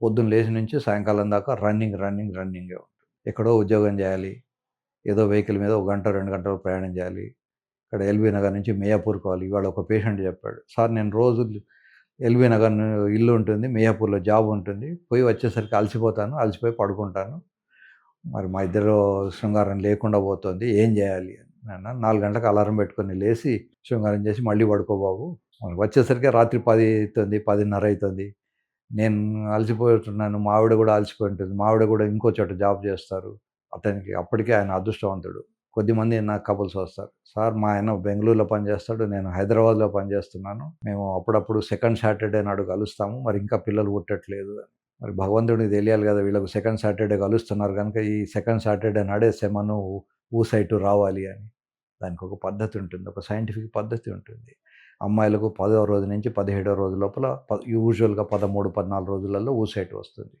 పొద్దున్న లేచి నుంచి సాయంకాలం దాకా రన్నింగే ఉంటుంది. ఎక్కడో ఉద్యోగం చేయాలి. ఏదో వెహికల్ మీద ఒక గంట, 2 గంటలు ప్రయాణం చేయాలి. ఇక్కడ ఎల్బీ నగర్ నుంచి మియాపూర్ పోవాలి. ఇవాళ ఒక పేషెంట్ చెప్పాడు. సార్ నేను రోజు ఎల్బీ నగర్ ఇల్లు ఉంటుంది. మియాపూర్‌లో జాబ్ ఉంటుంది. పోయి వచ్చేసరికి అలసిపోతాను. అలసిపోయి పడుకుంటాను. మరి మా ఇద్దరు శృంగారం లేకుండా పోతుంది. ఏం చేయాలి? అన్నా. 4 గంటలకు అలారం పెట్టుకొని లేసి శృంగారం చేసి మళ్ళీ పడుకో బాబు. వచ్చేసరికి రాత్రి 10 అయితుంది. 10:30 అయితుంది. నేను అలసిపోతున్నాను. మా ఆవిడ కూడా అలసిపోయి ఉంటుంది. మా ఆవిడ కూడా ఇంకో చోట జాబ్ చేస్తారు. అతనికి అప్పటికే ఆయన అదృష్టవంతుడు. కొద్దిమంది నాకు కపుల్స్ వస్తారు. సార్ మా ఆయన బెంగుళూరులో పనిచేస్తాడు. నేను హైదరాబాద్‌లో పనిచేస్తున్నాను. మేము అప్పుడప్పుడు సెకండ్ సాటర్‌డే నాడు కలుస్తాము. మరి ఇంకా పిల్లలు పుట్టట్లేదు అని. మరి భగవంతుడికి తెలియాలి కదా! వీళ్ళకు సెకండ్ సాటర్‌డే కలుస్తున్నారు కనుక ఈ సెకండ్ సాటర్‌డే నాడే సెమను, ఊసైటు రావాలి అని. దానికొక పద్ధతి ఉంటుంది. ఒక సైంటిఫిక్ పద్ధతి ఉంటుంది. అమ్మాయిలకు 10వ రోజు నుంచి 17వ రోజు లోపల యూజువల్‌గా 13, 14 రోజులలో ఊసైట్ వస్తుంది.